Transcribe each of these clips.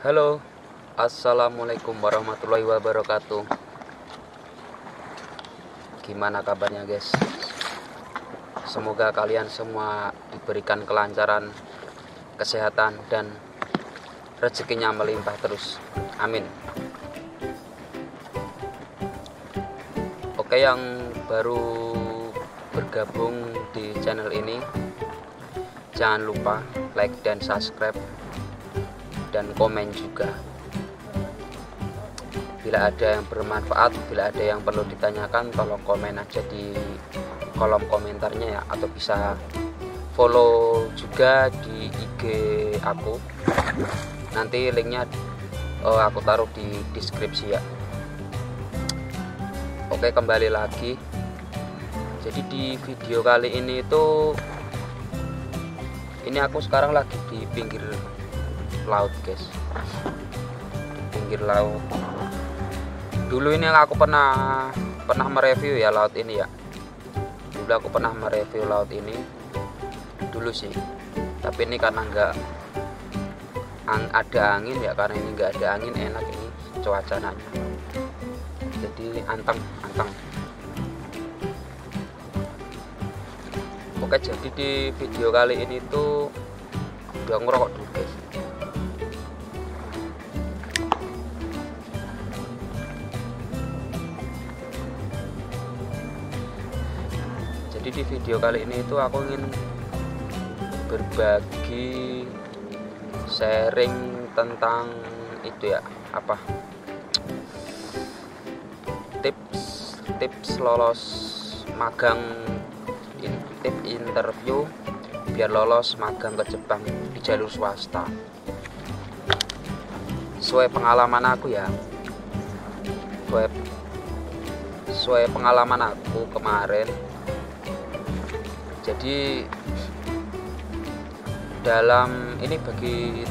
Halo, assalamualaikum warahmatullahi wabarakatuh. Gimana kabarnya guys? Semoga kalian semua diberikan kelancaran, kesehatan, dan rezekinya melimpah terus. Amin. Oke, yang baru bergabung di channel ini, jangan lupa like dan subscribe dan komen juga. Bila ada yang bermanfaat, bila ada yang perlu ditanyakan, tolong komen aja di kolom komentarnya ya, atau bisa follow juga di IG aku. Nanti linknya aku taruh di deskripsi ya. Oke, kembali lagi. Jadi di video kali ini aku sekarang lagi di pinggir laut guys, di pinggir laut. Dulu ini aku pernah mereview ya laut ini ya. Dulu aku pernah mereview laut ini dulu sih, tapi ini karena nggak ada angin ya, karena ini nggak ada angin, enak ini cuacanya, jadi anteng. Oke, jadi di video kali ini udah ngerokok dulu guys. Jadi di video kali ini aku ingin berbagi sharing tentang itu ya, apa, tips lolos magang, tips interview biar lolos magang ke Jepang di jalur swasta. Sesuai pengalaman aku ya, sesuai pengalaman aku kemarin. Jadi dalam ini bagi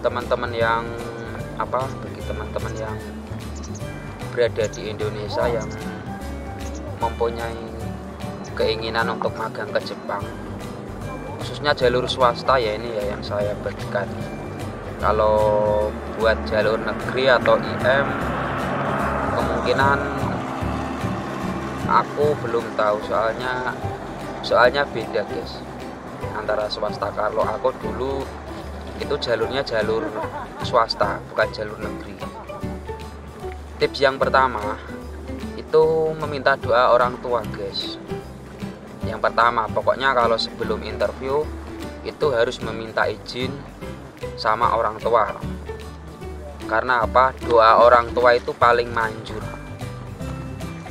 teman-teman yang berada di Indonesia yang mempunyai keinginan untuk magang ke Jepang, khususnya jalur swasta ya, ini ya yang saya bagikan. Kalau buat jalur negeri atau IM, kemungkinan aku belum tahu, soalnya beda guys antara swasta. Kalau aku dulu itu jalurnya jalur swasta, bukan jalur negeri. Tips yang pertama itu meminta doa orang tua guys. Yang pertama, pokoknya kalau sebelum interview itu harus meminta izin sama orang tua. Karena apa? Doa orang tua itu paling manjur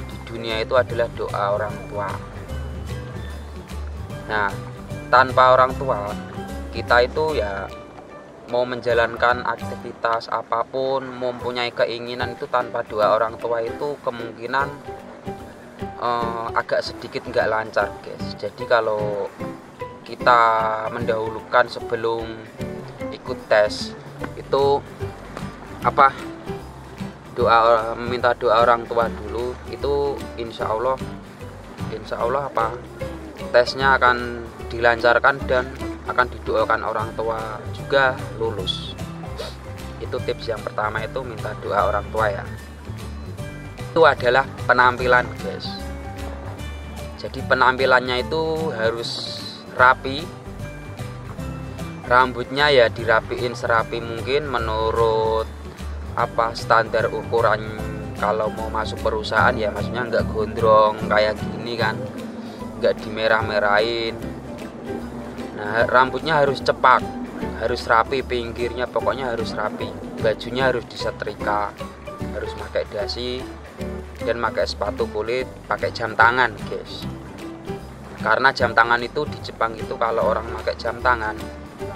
di dunia, itu adalah doa orang tua. Nah, tanpa orang tua kita itu ya mau menjalankan aktivitas apapun, mempunyai keinginan itu tanpa doa orang tua itu kemungkinan agak sedikit nggak lancar guys. Jadi kalau kita mendahulukan sebelum ikut tes itu meminta doa orang tua dulu, itu insya Allah tesnya akan dilancarkan dan akan didoakan orang tua juga lulus. Itu tips yang pertama, itu minta doa orang tua ya. Itu adalah penampilan guys. Jadi penampilannya itu harus rapi, rambutnya ya dirapiin serapi mungkin menurut standar ukuran kalau mau masuk perusahaan ya, maksudnya nggak gondrong kayak gini kan, nggak dimerah-merahin. Nah, rambutnya harus cepak, harus rapi, pinggirnya pokoknya harus rapi, bajunya harus disetrika, harus pakai dasi, dan pakai sepatu kulit, pakai jam tangan guys. Karena jam tangan itu di Jepang itu kalau orang pakai jam tangan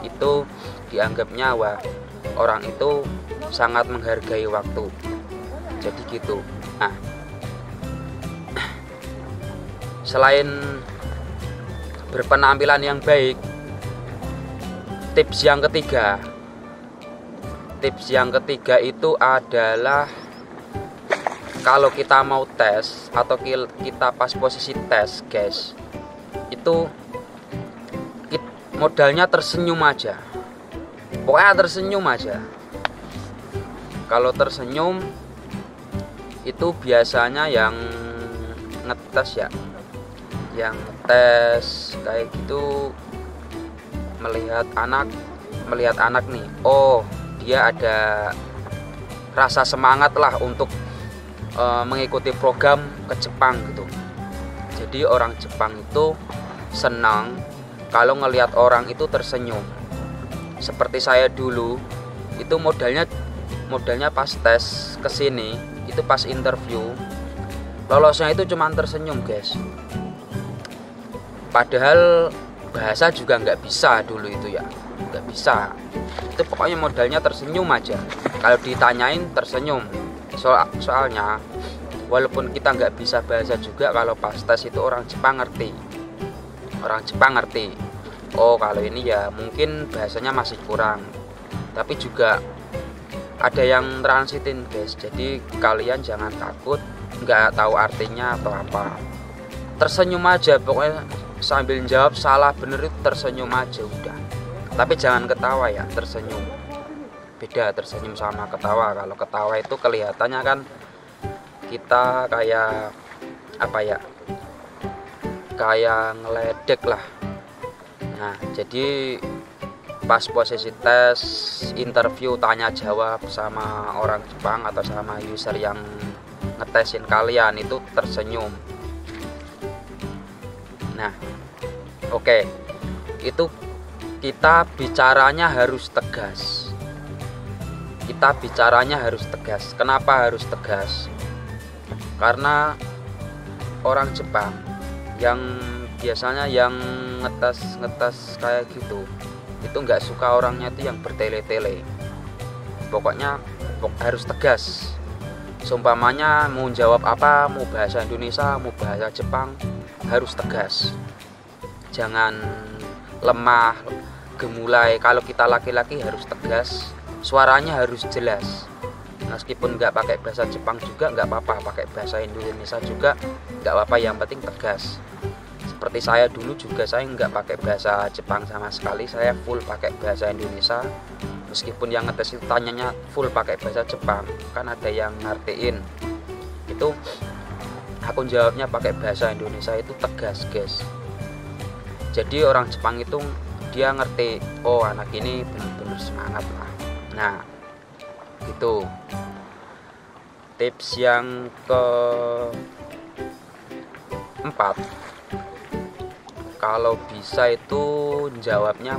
itu dianggapnya orang itu sangat menghargai waktu. Jadi gitu. Nah, selain berpenampilan yang baik, tips yang ketiga itu adalah kalau kita mau tes atau kita pas posisi tes guys, itu modalnya tersenyum aja. Pokoknya tersenyum aja. Kalau tersenyum itu biasanya yang ngetes ya, yang tes kayak gitu, melihat anak nih, oh dia ada rasa semangat lah untuk mengikuti program ke Jepang gitu. Jadi orang Jepang itu senang kalau ngelihat orang itu tersenyum. Seperti saya dulu itu modalnya pas tes kesini, itu pas interview lolosnya itu cuma tersenyum guys. Padahal bahasa juga nggak bisa dulu itu ya, nggak bisa. Itu pokoknya modalnya tersenyum aja. Kalau ditanyain tersenyum. Soalnya walaupun kita nggak bisa bahasa juga, kalau pas tes itu orang Jepang ngerti. Oh kalau ini ya mungkin bahasanya masih kurang, tapi juga ada yang transitin guys. Jadi kalian jangan takut nggak tahu artinya atau apa, tersenyum aja pokoknya, sambil jawab salah bener itu tersenyum aja udah. Tapi jangan ketawa ya, tersenyum. Beda tersenyum sama ketawa. Kalau ketawa itu kelihatannya kan kita kayak apa ya, kayak ngeledek lah. Nah jadi pas posisi tes interview tanya jawab sama orang Jepang atau sama user yang ngetesin kalian itu tersenyum. Nah oke, itu kita bicaranya harus tegas. Kenapa harus tegas? Karena orang Jepang yang biasanya yang ngetes kayak gitu itu nggak suka orangnya itu yang bertele-tele. Pokoknya harus tegas. Seumpamanya mau jawab apa, mau bahasa Indonesia, mau bahasa Jepang, harus tegas. Jangan lemah, gemulai. Kalau kita laki-laki harus tegas, suaranya harus jelas. Meskipun nggak pakai bahasa Jepang juga nggak apa-apa, pakai bahasa Indonesia juga nggak apa-apa, yang penting tegas. Seperti saya dulu juga, saya nggak pakai bahasa Jepang sama sekali, saya full pakai bahasa Indonesia. Meskipun yang ngetes itu tanyanya full pakai bahasa Jepang, kan ada yang ngertiin. Itu aku jawabnya pakai bahasa Indonesia, itu tegas guys. Jadi orang Jepang itu dia ngerti, oh anak ini benar-benar semangat lah. Nah itu tips yang keempat, kalau bisa itu jawabnya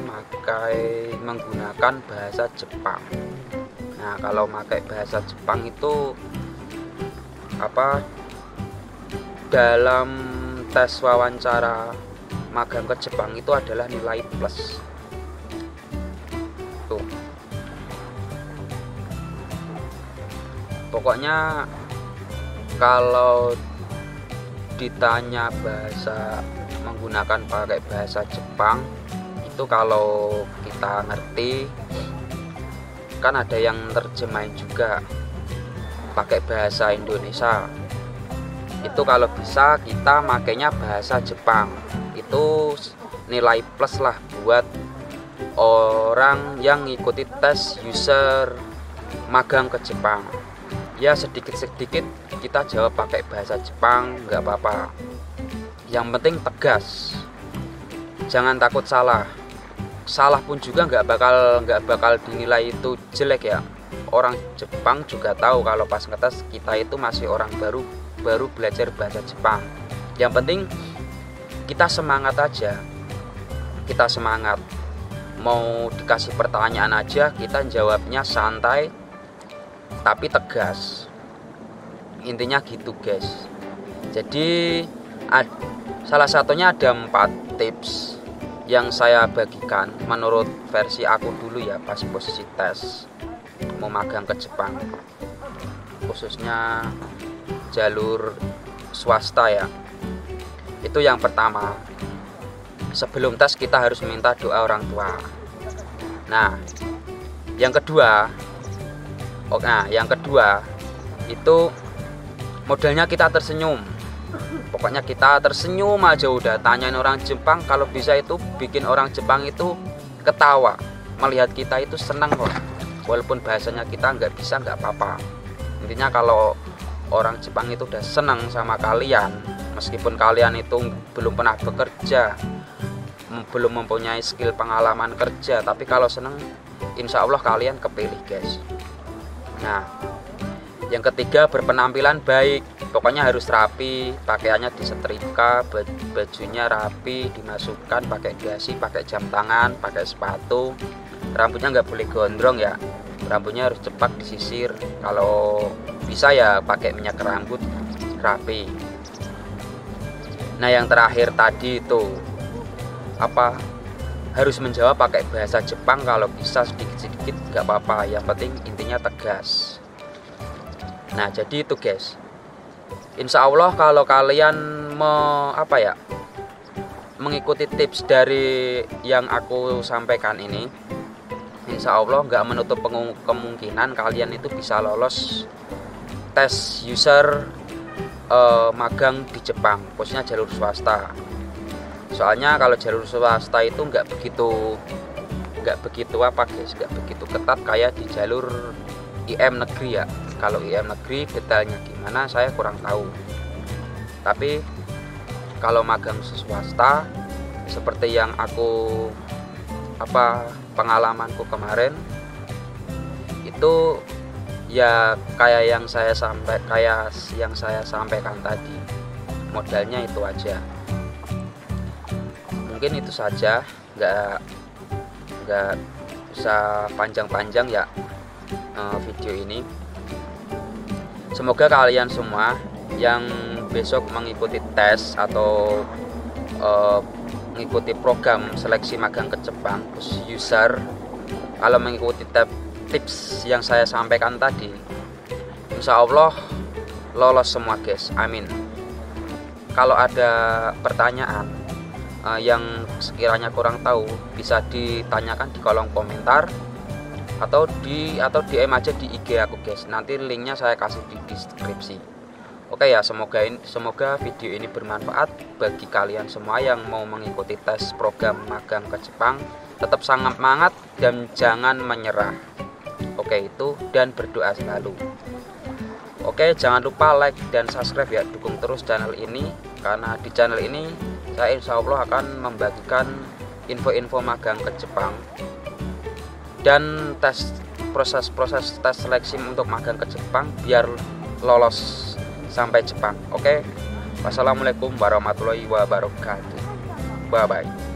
menggunakan bahasa Jepang. Nah kalau pakai bahasa Jepang itu apa, dalam tes wawancara magang ke Jepang itu adalah nilai plus. Tuh pokoknya kalau ditanya menggunakan pakai bahasa Jepang itu, kalau kita ngerti kan ada yang terjemahin juga pakai bahasa Indonesia. Itu kalau bisa kita makainya bahasa Jepang, itu nilai plus lah buat orang yang ngikuti tes user magang ke Jepang. Ya sedikit-sedikit kita jawab pakai bahasa Jepang nggak apa-apa, yang penting tegas, jangan takut salah pun juga nggak bakal dinilai itu jelek ya. Orang Jepang juga tahu kalau pas ngetes kita itu masih orang baru belajar bahasa Jepang. Yang penting kita semangat aja, kita semangat. Mau dikasih pertanyaan aja kita jawabnya santai tapi tegas. Intinya gitu guys. Jadi salah satunya ada 4 tips yang saya bagikan menurut versi aku dulu ya, pas posisi tes mau magang ke Jepang, khususnya jalur swasta ya. Itu yang pertama, sebelum tes kita harus minta doa orang tua. Nah yang kedua itu modalnya kita tersenyum. Pokoknya kita tersenyum aja udah, tanyain orang Jepang, kalau bisa itu bikin orang Jepang itu ketawa, melihat kita itu senang kok. walaupun bahasanya kita nggak bisa nggak apa-apa. Intinya kalau orang Jepang itu udah senang sama kalian, meskipun kalian itu belum pernah bekerja, belum mempunyai skill pengalaman kerja, tapi kalau senang insya Allah kalian kepilih guys. Nah, yang ketiga berpenampilan baik, pokoknya harus rapi, pakaiannya disetrika, bajunya rapi, dimasukkan pakai dasi, pakai jam tangan, pakai sepatu, rambutnya nggak boleh gondrong ya, rambutnya harus cepat disisir, kalau bisa ya pakai minyak rambut rapi. Nah yang terakhir tadi itu apa, harus menjawab pakai bahasa Jepang, kalau bisa sedikit-sedikit nggak apa-apa, yang penting intinya tegas. Nah jadi itu guys, insya Allah kalau kalian mengikuti tips dari yang aku sampaikan ini, insya Allah nggak menutup kemungkinan kalian itu bisa lolos tes user magang di Jepang, khususnya jalur swasta. Soalnya kalau jalur swasta itu nggak begitu ketat kayak di jalur IM negeri ya. Kalau IM negeri detailnya gimana saya kurang tahu. Tapi kalau magang swasta seperti yang aku pengalamanku kemarin itu ya kayak yang saya sampaikan tadi, modalnya itu aja. Mungkin itu saja, nggak usah panjang-panjang ya video ini. Semoga kalian semua yang besok mengikuti tes atau mengikuti program seleksi magang ke Jepang user, kalau mengikuti tips yang saya sampaikan tadi, insya Allah lolos semua guys, amin. Kalau ada pertanyaan yang sekiranya kurang tahu, bisa ditanyakan di kolom komentar atau DM aja di IG aku guys, nanti linknya saya kasih di deskripsi. Oke ya, semoga video ini bermanfaat bagi kalian semua yang mau mengikuti tes program magang ke Jepang. Tetap semangat dan jangan menyerah. Oke itu, dan berdoa selalu. Oke, jangan lupa like dan subscribe ya, dukung terus channel ini, karena di channel ini saya insya Allah akan membagikan info-info magang ke Jepang dan proses tes seleksi untuk magang ke Jepang biar lolos sampai Jepang. Oke, wassalamualaikum warahmatullahi wabarakatuh. Bye bye.